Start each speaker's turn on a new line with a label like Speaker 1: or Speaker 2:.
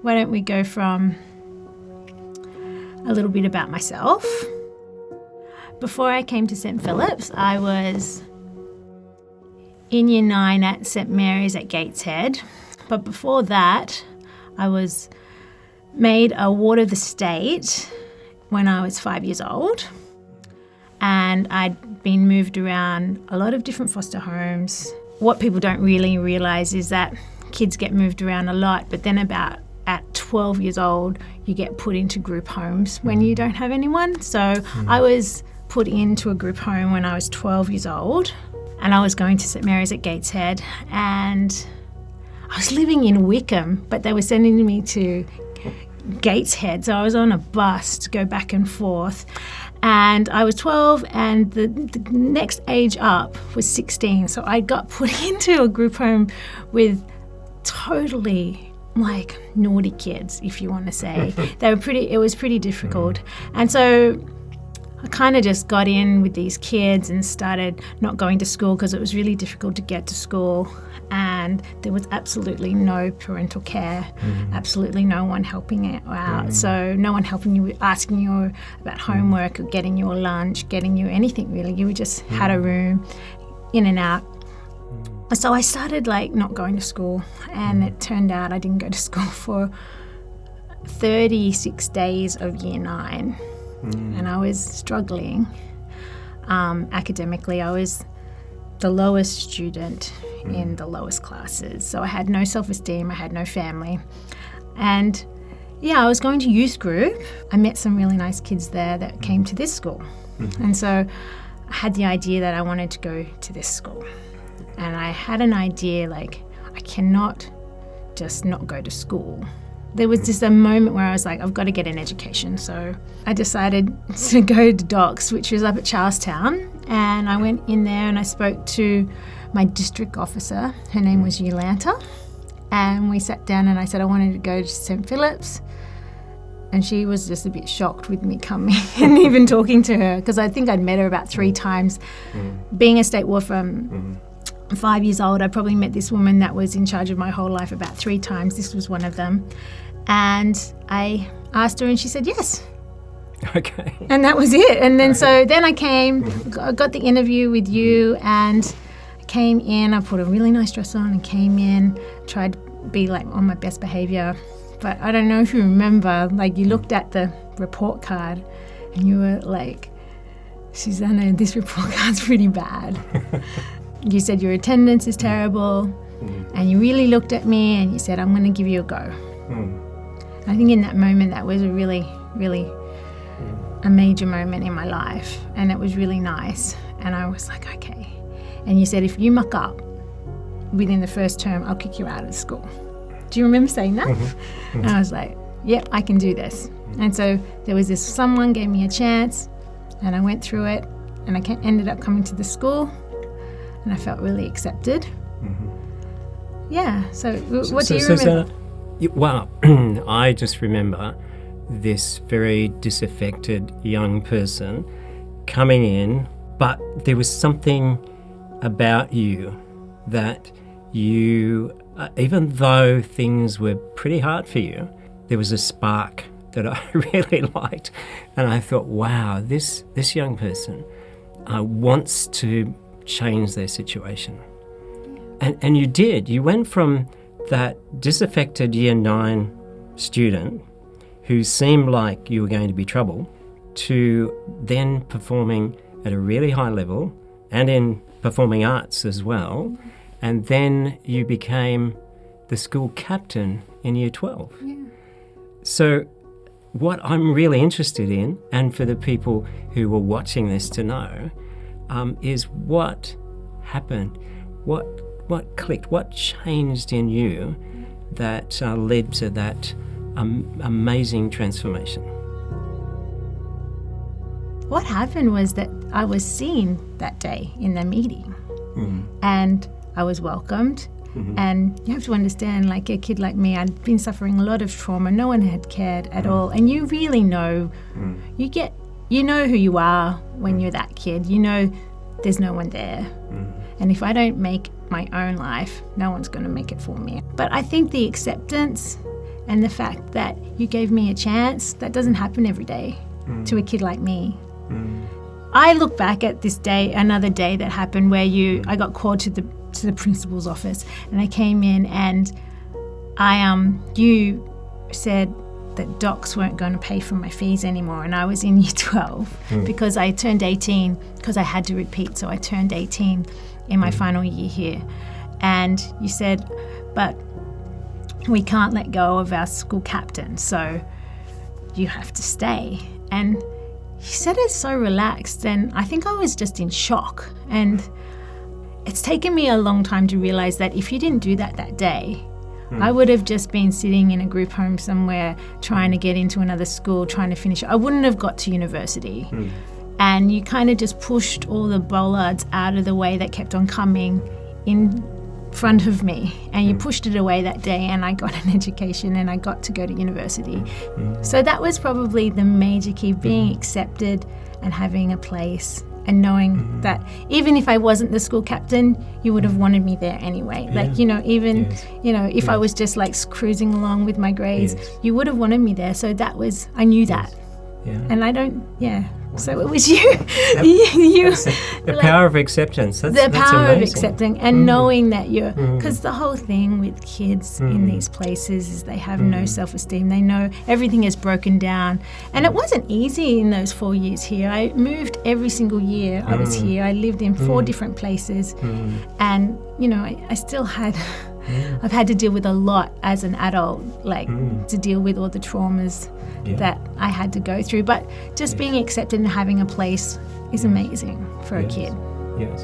Speaker 1: Why don't we go from a little bit about myself. Before I came to St. Philip's, I was in Year 9 at St. Mary's at Gateshead. But before that, I was made a ward of the state when I was 5 years old. And I'd been moved around a lot of different foster homes. What people don't really realise is that kids get moved around a lot, but then about at 12 years old, you get put into group homes when you don't have anyone. So I was put into a group home when I was 12 years old, and I was going to St. Mary's at Gateshead, and I was living in Wickham, but they were sending me to Gateshead, so I was on a bus to go back and forth. And I was 12, and the next age up was 16. So I got put into a group home with totally like naughty kids, if you want to say. It was pretty difficult. And so I kind of just got in with these kids and started not going to school because it was really difficult to get to school. And there was absolutely no parental care, absolutely no one helping it out. So no one helping you, asking you about homework or getting you a lunch, getting you anything really. You just had a room, in and out. So I started like not going to school, and it turned out I didn't go to school for 36 days of Year 9. And I was struggling. Academically, I was the lowest student in the lowest classes. So I had no self-esteem, I had no family. And yeah, I was going to youth group. I met some really nice kids there that came to this school. And so I had the idea that I wanted to go to this school. And I had an idea like, I cannot just not go to school. There was just a moment where I was like, I've got to get an education. So I decided to go to Docs, which was up at Charlestown. And I went in there and I spoke to my district officer. Her name was Yolanta. And we sat down and I said I wanted to go to St. Philip's. And she was just a bit shocked with me coming and even talking to her, because I think I'd met her about 3 times. Being a state ward from 5 years old, I probably met this woman that was in charge of my whole life about 3 times. This was one of them. And I asked her and she said yes.
Speaker 2: Okay.
Speaker 1: And that was it. And then so then I came, I got the interview with you, and I came in, I put a really nice dress on and came in, tried to be like on my best behaviour. But I don't know if you remember, like you looked at the report card and you were like, Susanna, this report card's pretty bad. You said your attendance is terrible, and you really looked at me and you said, I'm going to give you a go. I think in that moment, that was a really, really a major moment in my life, and it was really nice. And I was like, okay. And you said, if you muck up within the first term, I'll kick you out of school. Do you remember saying that? And I was like, yep, I can do this. And so there was this, someone gave me a chance, and I went through it, and I ended up coming to the school, and I felt really accepted. Yeah, so what do you remember?
Speaker 2: Well, I just remember this very disaffected young person coming in, but there was something about you that you, even though things were pretty hard for you, there was a spark that I really liked. And I thought, wow, this young person wants to change their situation. And you did. You went from that disaffected Year 9 student who seemed like you were going to be trouble to then performing at a really high level and in performing arts as well. And then you became the school captain in Year 12.
Speaker 1: Yeah.
Speaker 2: So what I'm really interested in, and for the people who are watching this to know, is what happened, what clicked, what changed in you that led to that amazing transformation.
Speaker 1: What happened was that I was seen that day in the meeting, and I was welcomed. And you have to understand, like a kid like me, I'd been suffering a lot of trauma. No one had cared at all. And you really know, you know who you are when you're that kid. You know there's no one there. And if I don't make my own life. No one's going to make it for me. But I think the acceptance and the fact that you gave me a chance, that doesn't happen every day to a kid like me. I look back at this day, another day that happened where I got called to the principal's office, and I came in and you said that docs weren't going to pay for my fees anymore, and I was in year 12 because I turned 18 because I had to repeat, so I turned 18 in my final year here. And you said, but we can't let go of our school captain, so you have to stay. And you said it so relaxed, and I think I was just in shock. And it's taken me a long time to realize that if you didn't do that day, I would have just been sitting in a group home somewhere trying to get into another school, trying to finish. I wouldn't have got to university. And you kind of just pushed all the bollards out of the way that kept on coming in front of me. And you pushed it away that day, and I got an education and I got to go to university. So that was probably the major key, being accepted and having a place. And knowing that even if I wasn't the school captain, you would have wanted me there anyway. Yeah. Like, if I was just like cruising along with my grades, you would have wanted me there. So I knew that. Yeah. And I don't, So it was you.
Speaker 2: The power of acceptance. That's
Speaker 1: power
Speaker 2: amazing.
Speaker 1: Of accepting and knowing that because the whole thing with kids in these places is they have no self-esteem. They know everything is broken down. And it wasn't easy in those 4 years here. I moved every single year I was here. I lived in 4 different places. And, I still had... I've had to deal with a lot as an adult, to deal with all the traumas that I had to go through. But just being accepted and having a place is amazing for a kid.
Speaker 2: Yes.